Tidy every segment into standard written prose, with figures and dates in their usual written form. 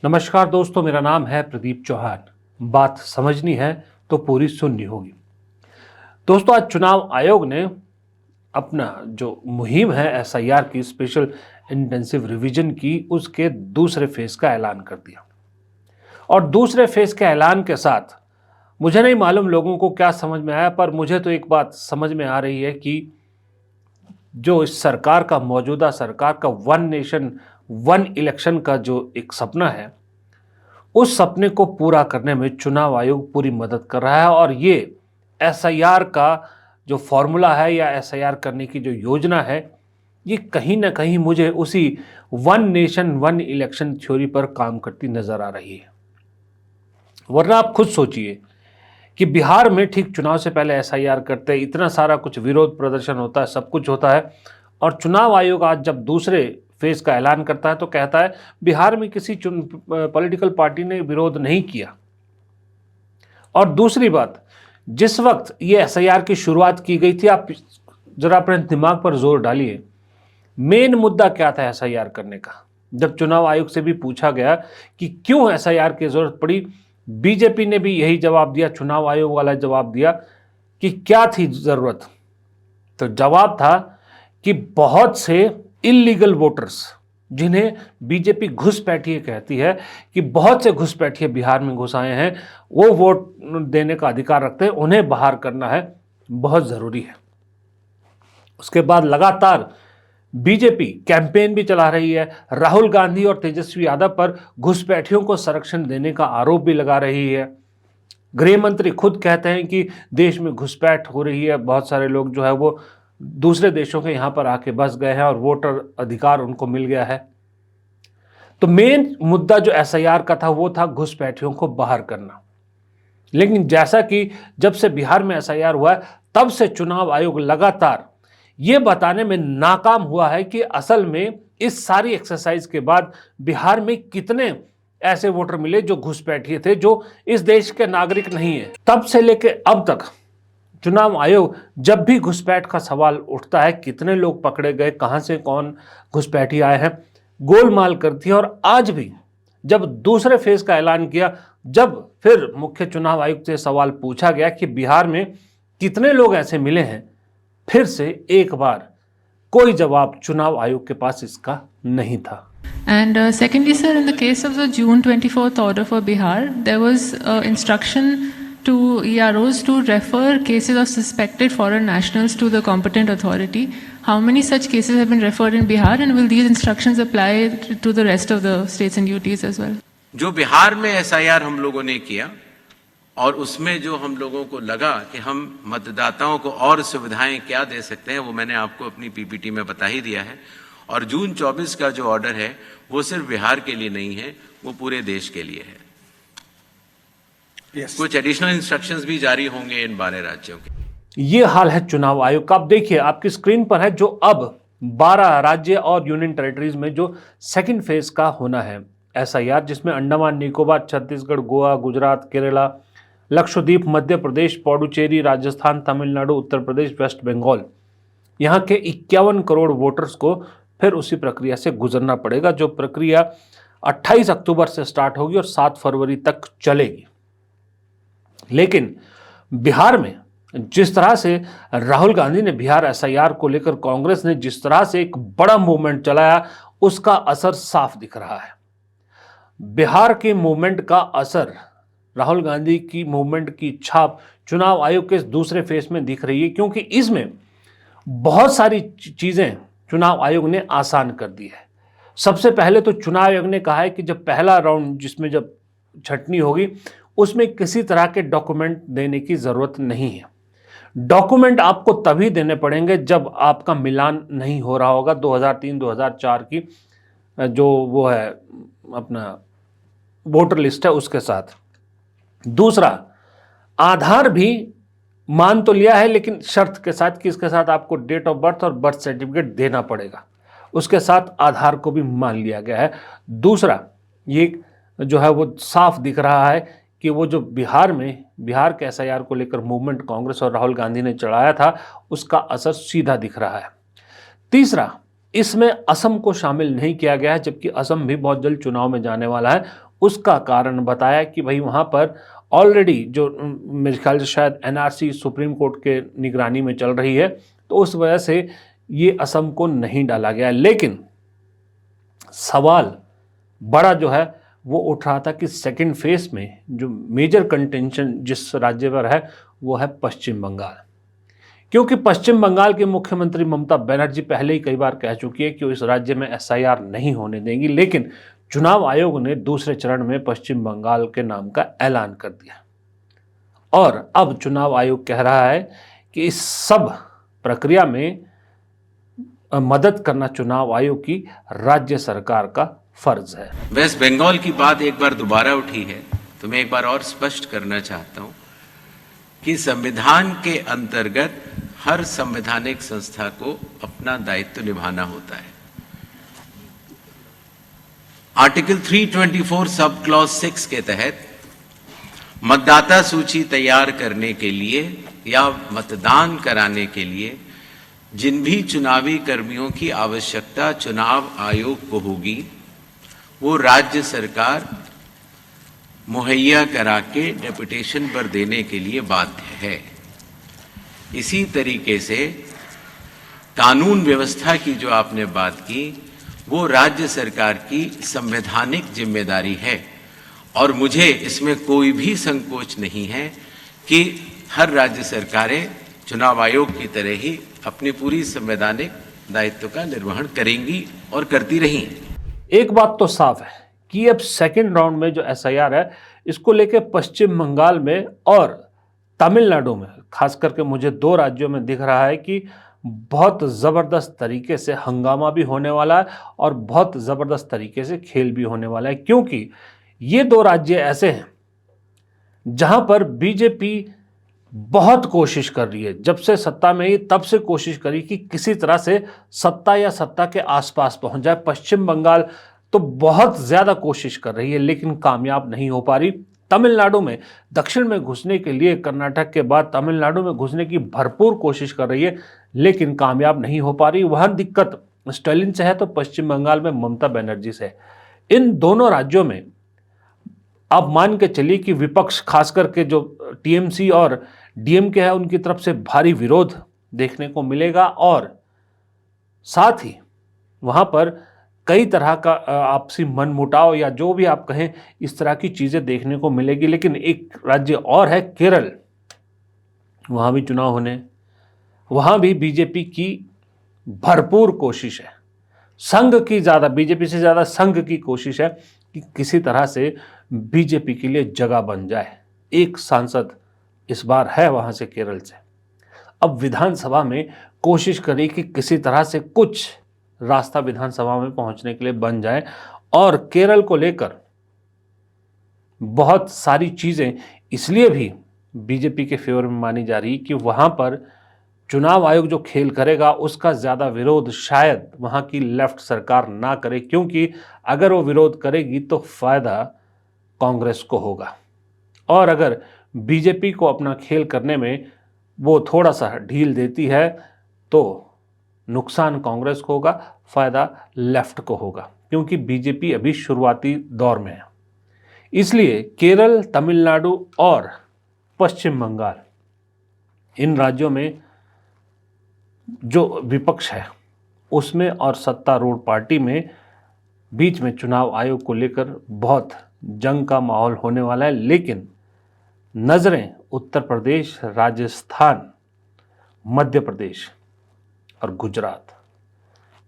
नमस्कार दोस्तों, मेरा नाम है प्रदीप चौहान। बात समझनी है तो पूरी सुननी होगी। दोस्तों, आज चुनाव आयोग ने अपना जो मुहिम है एसआईआर की, स्पेशल इंटेंसिव रिवीजन की, उसके दूसरे फेज का ऐलान कर दिया। और दूसरे फेज के ऐलान के साथ मुझे नहीं मालूम लोगों को क्या समझ में आया, पर मुझे तो एक बात समझ में आ रही है कि जो इस सरकार का, मौजूदा सरकार का वन नेशन वन इलेक्शन का जो एक सपना है, उस सपने को पूरा करने में चुनाव आयोग पूरी मदद कर रहा है। और ये एसआईआर का जो फॉर्मूला है या एसआईआर करने की जो योजना है, ये कहीं ना कहीं मुझे उसी one nation one election theory पर काम करती नजर आ रही है। वरना आप खुद सोचिए कि बिहार में ठीक चुनाव से पहले एसआईआर करते हैं, इतना सारा कुछ विरोध प्रदर्शन होता है, सब कुछ होता है, और चुनाव आयोग आज जब दूसरे फेज का ऐलान करता है तो कहता है बिहार में किसी पॉलिटिकल पार्टी ने विरोध नहीं किया। और दूसरी बात, जिस वक्त ये एसआईआर की शुरुआत की गई थी, आप जरा अपने दिमाग पर जोर डालिए, मेन मुद्दा क्या था एसआईआर करने का। जब चुनाव आयोग से भी पूछा गया कि क्यों एसआईआर की जरूरत पड़ी, बीजेपी ने भी यही जवाब दिया, चुनाव आयोग वाला जवाब दिया कि क्या थी जरूरत। तो जवाब था कि बहुत से इलीगल वोटर्स, जिन्हें बीजेपी घुसपैठिए कहती है, कि बहुत से घुसपैठिए बिहार में घुस आए हैं, वो वोट देने का अधिकार रखते हैं, उन्हें बाहर करना है, बहुत जरूरी है। उसके बाद लगातार बीजेपी कैंपेन भी चला रही है, राहुल गांधी और तेजस्वी यादव पर घुसपैठियों को संरक्षण देने का आरोप भी लगा रही है। गृह मंत्री खुद कहते हैं कि देश में घुसपैठ हो रही है, बहुत सारे लोग जो है वो दूसरे देशों के यहां पर आके बस गए हैं और वोटर अधिकार उनको मिल गया है। तो मेन मुद्दा जो एसआईआर का था वो था घुसपैठियों को बाहर करना। लेकिन जैसा कि जब से बिहार में एसआईआर हुआ है, तब से चुनाव आयोग लगातार ये बताने में नाकाम हुआ है कि असल में इस सारी एक्सरसाइज के बाद बिहार में कितने ऐसे वोटर मिले जो घुसपैठिए थे, जो इस देश के नागरिक नहीं है। तब से लेके अब तक चुनाव आयोग जब भी घुसपैठ का सवाल उठता है, कितने लोग पकड़े गए, कहां से कौन घुसपैठी आए हैं, गोलमाल करती है। और आज भी जब दूसरे फेज का ऐलान किया, जब फिर मुख्य चुनाव आयुक्त से सवाल पूछा गया कि बिहार में कितने लोग ऐसे मिले हैं, फिर से एक बार कोई जवाब चुनाव आयोग के पास इसका नहीं था। And secondly, sir, in the case of the June 24th order for Bihar, there was instruction to EROs to refer cases of suspected foreign nationals to the competent authority. How many such cases have been referred in Bihar, and will these instructions apply to the rest of the states and UTs as well? जो बिहार में SIR हम लोगों ने किया और उसमें जो हम लोगों को लगा कि हम मतदाताओं को और सुविधाएं क्या दे सकते हैं, वो मैंने आपको अपनी पीपीटी में बता ही दिया है। और जून 24 का जो ऑर्डर है वो सिर्फ बिहार के लिए नहीं है, वो पूरे देश के लिए है। कुछ एडिशनल इंस्ट्रक्शंस भी जारी होंगे इन 12 राज्यों के। ये हाल है चुनाव आयोग का। आप देखिए, आपकी स्क्रीन पर है जो अब 12 राज्य और यूनियन टेरिटरीज में जो सेकंड फेज का होना है एसआईआर, जिसमें अंडमान निकोबार, छत्तीसगढ़, गोवा, गुजरात, केरला, लक्षद्वीप, मध्य प्रदेश, पौडुचेरी, राजस्थान, तमिलनाडु, उत्तर प्रदेश, वेस्ट बंगाल, यहाँ के 51 करोड़ वोटर्स को फिर उसी प्रक्रिया से गुजरना पड़ेगा, जो प्रक्रिया 28 अक्टूबर से स्टार्ट होगी और 7 फरवरी तक चलेगी। लेकिन बिहार में जिस तरह से राहुल गांधी ने बिहार एसआईआर को लेकर, कांग्रेस ने जिस तरह से एक बड़ा मूवमेंट चलाया, उसका असर साफ दिख रहा है। बिहार के मूवमेंट का असर, राहुल गांधी की मूवमेंट की छाप चुनाव आयोग के दूसरे फेज में दिख रही है, क्योंकि इसमें बहुत सारी चीजें चुनाव आयोग ने आसान कर दी है। सबसे पहले तो चुनाव आयोग ने कहा है कि जब पहला राउंड, जिसमें जब छंटनी होगी, उसमें किसी तरह के डॉक्यूमेंट देने की जरूरत नहीं है। डॉक्यूमेंट आपको तभी देने पड़ेंगे जब आपका मिलान नहीं हो रहा होगा 2003-2004 की जो वो है अपना वोटर लिस्ट है उसके साथ। दूसरा, आधार भी मान तो लिया है, लेकिन शर्त के साथ कि इसके साथ आपको डेट ऑफ बर्थ और बर्थ सर्टिफिकेट देना पड़ेगा। उसके साथ आधार को भी मान लिया गया है। दूसरा, ये जो है वो साफ दिख रहा है कि वो जो बिहार के एसआईआर को लेकर मूवमेंट कांग्रेस और राहुल गांधी ने चढ़ाया था, उसका असर सीधा दिख रहा है। तीसरा, इसमें असम को शामिल नहीं किया गया है, जबकि असम भी बहुत जल्द चुनाव में जाने वाला है। उसका कारण बताया कि भाई वहाँ पर ऑलरेडी जो मेरे ख्याल से शायद एनआरसी सुप्रीम कोर्ट के निगरानी में चल रही है, तो उस वजह से ये असम को नहीं डाला गया। लेकिन सवाल बड़ा जो है वो उठ रहा था कि सेकंड फेज में जो मेजर कंटेंशन जिस राज्य पर है वो है पश्चिम बंगाल, क्योंकि पश्चिम बंगाल के मुख्यमंत्री ममता बनर्जी पहले ही कई बार कह चुकी है कि वो इस राज्य में एसआईआर नहीं होने देंगी, लेकिन चुनाव आयोग ने दूसरे चरण में पश्चिम बंगाल के नाम का ऐलान कर दिया और अब चुनाव आयोग कह रहा है कि इस सब प्रक्रिया में मदद करना चुनाव आयोग की राज्य सरकार का फर्ज है। वेस्ट बंगाल की बात एक बार दोबारा उठी है तो मैं एक बार और स्पष्ट करना चाहता हूं कि संविधान के अंतर्गत हर संवैधानिक संस्था को अपना दायित्व निभाना होता है। आर्टिकल 324 सब क्लॉज 6 के तहत मतदाता सूची तैयार करने के लिए या मतदान कराने के लिए जिन भी चुनावी कर्मियों की आवश्यकता चुनाव आयोग को होगी वो राज्य सरकार मुहैया करा के डेपुटेशन पर देने के लिए बाध्य है। इसी तरीके से कानून व्यवस्था की जो आपने बात की वो राज्य सरकार की संवैधानिक जिम्मेदारी है और मुझे इसमें कोई भी संकोच नहीं है कि हर राज्य सरकारें चुनाव आयोग की तरह ही अपनी पूरी संवैधानिक दायित्व का निर्वहन करेंगी और करती रही। एक बात तो साफ है कि अब सेकंड राउंड में जो एसआईआर है इसको लेके पश्चिम बंगाल में और तमिलनाडु में खास करके मुझे दो राज्यों में दिख रहा है कि बहुत ज़बरदस्त तरीके से हंगामा भी होने वाला है और बहुत ज़बरदस्त तरीके से खेल भी होने वाला है, क्योंकि ये दो राज्य ऐसे हैं जहां पर बीजेपी बहुत कोशिश कर रही है। जब से सत्ता में ही तब से कोशिश करी कि किसी तरह से सत्ता या सत्ता के आसपास पहुंच जाए। पश्चिम बंगाल तो बहुत ज़्यादा कोशिश कर रही है लेकिन कामयाब नहीं हो पा रही। तमिलनाडु में दक्षिण में घुसने के लिए कर्नाटक के बाद तमिलनाडु में घुसने की भरपूर कोशिश कर रही है लेकिन कामयाब नहीं हो पा रही। वहाँ दिक्कत स्टालिन से है तो पश्चिम बंगाल में ममता बनर्जी से है। इन दोनों राज्यों में आप मान के चलिए कि विपक्ष खास करके जो टीएमसी और डीएमके है उनकी तरफ से भारी विरोध देखने को मिलेगा और साथ ही वहाँ पर कई तरह का आपसी मनमुटाव या जो भी आप कहें इस तरह की चीज़ें देखने को मिलेगी। लेकिन एक राज्य और है केरल, वहाँ भी चुनाव होने, वहाँ भी बीजेपी की भरपूर कोशिश है, संघ की ज़्यादा, बीजेपी से ज़्यादा संघ की कोशिश है कि किसी तरह से बीजेपी के लिए जगह बन जाए। एक सांसद इस बार है वहाँ से केरल से। अब विधानसभा में कोशिश करें कि किसी तरह से कुछ रास्ता विधानसभा में पहुंचने के लिए बन जाए और केरल को लेकर बहुत सारी चीज़ें इसलिए भी बीजेपी के फेवर में मानी जा रही कि वहाँ पर चुनाव आयोग जो खेल करेगा उसका ज़्यादा विरोध शायद वहाँ की लेफ्ट सरकार ना करे, क्योंकि अगर वो विरोध करेगी तो फ़ायदा कांग्रेस को होगा और अगर बीजेपी को अपना खेल करने में वो थोड़ा सा ढील देती है तो नुकसान कांग्रेस को होगा, फ़ायदा लेफ्ट को होगा, क्योंकि बीजेपी अभी शुरुआती दौर में है। इसलिए केरल, तमिलनाडु और पश्चिम बंगाल, इन राज्यों में जो विपक्ष है उसमें और सत्तारूढ़ पार्टी में बीच में चुनाव आयोग को लेकर बहुत जंग का माहौल होने वाला है। लेकिन नज़रें उत्तर प्रदेश, राजस्थान, मध्य प्रदेश और गुजरात,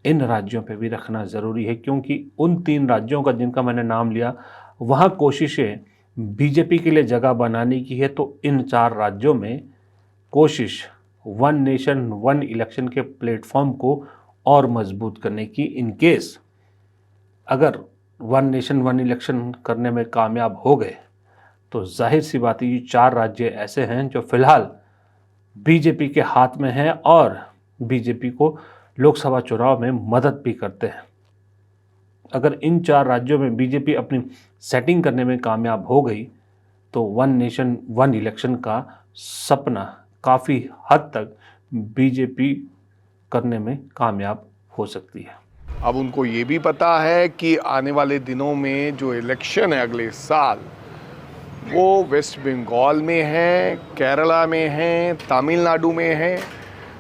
इन राज्यों पे भी रखना ज़रूरी है, क्योंकि उन तीन राज्यों का जिनका मैंने नाम लिया वहाँ कोशिशें बीजेपी के लिए जगह बनाने की है। तो इन चार राज्यों में कोशिश वन नेशन वन इलेक्शन के प्लेटफॉर्म को और मजबूत करने की। इन केस अगर वन नेशन वन इलेक्शन करने में कामयाब हो गए तो जाहिर सी बात है ये चार राज्य ऐसे हैं जो फिलहाल बीजेपी के हाथ में हैं और बीजेपी को लोकसभा चुनाव में मदद भी करते हैं। अगर इन चार राज्यों में बीजेपी अपनी सेटिंग करने में कामयाब हो गई तो वन नेशन वन इलेक्शन का सपना काफ़ी हद तक बीजेपी करने में कामयाब हो सकती है। अब उनको ये भी पता है कि आने वाले दिनों में जो इलेक्शन है अगले साल, वो वेस्ट बंगाल में है, केरला में है, तमिलनाडु में है,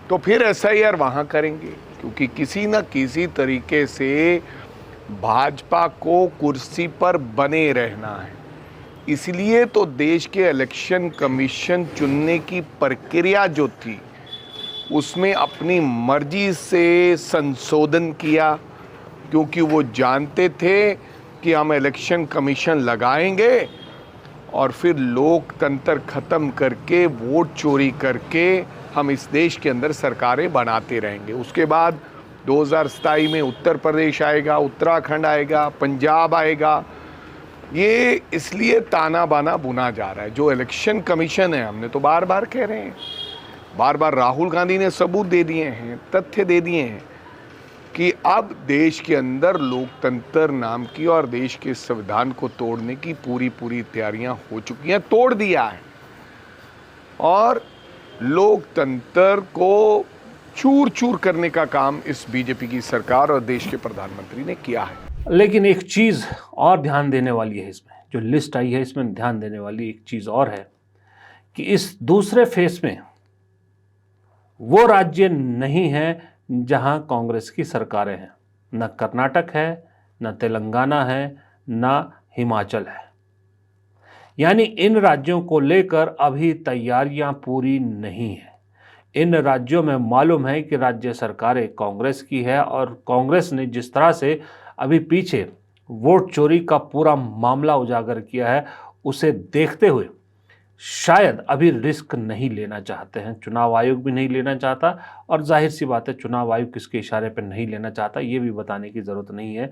तो फिर एसआईआर वहाँ करेंगे, क्योंकि किसी न किसी तरीके से भाजपा को कुर्सी पर बने रहना है। इसलिए तो देश के इलेक्शन कमीशन चुनने की प्रक्रिया जो थी उसमें अपनी मर्जी से संशोधन किया, क्योंकि वो जानते थे कि हम इलेक्शन कमीशन लगाएंगे और फिर लोकतंत्र खत्म करके वोट चोरी करके हम इस देश के अंदर सरकारें बनाते रहेंगे। उसके बाद 2027 में उत्तर प्रदेश आएगा, उत्तराखंड आएगा, पंजाब आएगा। ये इसलिए ताना बाना बुना जा रहा है। जो इलेक्शन कमीशन है, हमने तो बार बार कह रहे हैं, बार बार राहुल गांधी ने सबूत दे दिए हैं, तथ्य दे दिए हैं कि अब देश के अंदर लोकतंत्र नाम की और देश के संविधान को तोड़ने की पूरी तैयारियां हो चुकी हैं, तोड़ दिया है। और लोकतंत्र को चूर चूर करने का काम इस बीजेपी की सरकार और देश के प्रधानमंत्री ने किया है। लेकिन एक चीज़ और ध्यान देने वाली है, इसमें जो लिस्ट आई है इसमें ध्यान देने वाली एक चीज़ और है कि इस दूसरे फेज में वो राज्य नहीं है जहां कांग्रेस की सरकारें हैं। न कर्नाटक है, न तेलंगाना है, न हिमाचल है। यानी इन राज्यों को लेकर अभी तैयारियां पूरी नहीं है। इन राज्यों में मालूम है कि राज्य सरकारें कांग्रेस की है और कांग्रेस ने जिस तरह से अभी पीछे वोट चोरी का पूरा मामला उजागर किया है, उसे देखते हुए शायद अभी रिस्क नहीं लेना चाहते हैं। चुनाव आयोग भी नहीं लेना चाहता और जाहिर सी बात है चुनाव आयोग किसके इशारे पर नहीं लेना चाहता ये भी बताने की ज़रूरत नहीं है।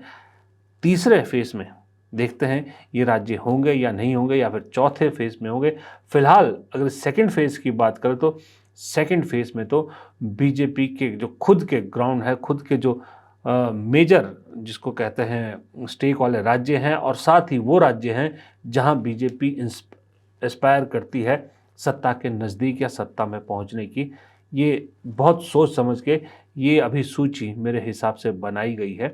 तीसरे फेज में देखते हैं ये राज्य होंगे या नहीं होंगे या फिर चौथे फेज में होंगे। फिलहाल अगर सेकंड फेज की बात करें तो सेकंड फेज में तो बीजेपी के जो खुद के ग्राउंड है, खुद के जो मेजर जिसको कहते हैं स्टेक वाले राज्य हैं और साथ ही वो राज्य हैं जहां बीजेपी एस्पायर करती है सत्ता के नज़दीक या सत्ता में पहुंचने की। ये बहुत सोच समझ के ये अभी सूची मेरे हिसाब से बनाई गई है,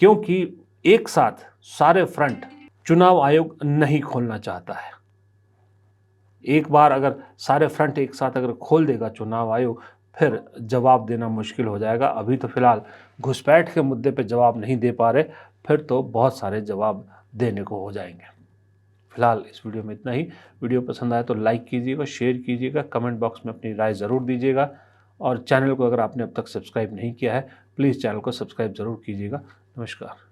क्योंकि एक साथ सारे फ्रंट चुनाव आयोग नहीं खोलना चाहता है। एक बार अगर सारे फ्रंट एक साथ अगर खोल देगा चुनाव आयोग, फिर जवाब देना मुश्किल हो जाएगा। अभी तो फिलहाल घुसपैठ के मुद्दे पे जवाब नहीं दे पा रहे, फिर तो बहुत सारे जवाब देने को हो जाएंगे। फिलहाल इस वीडियो में इतना ही। वीडियो पसंद आए तो लाइक कीजिएगा, शेयर कीजिएगा, कमेंट बॉक्स में अपनी राय ज़रूर दीजिएगा और चैनल को अगर आपने अब तक सब्सक्राइब नहीं किया है प्लीज़ चैनल को सब्सक्राइब ज़रूर कीजिएगा। नमस्कार।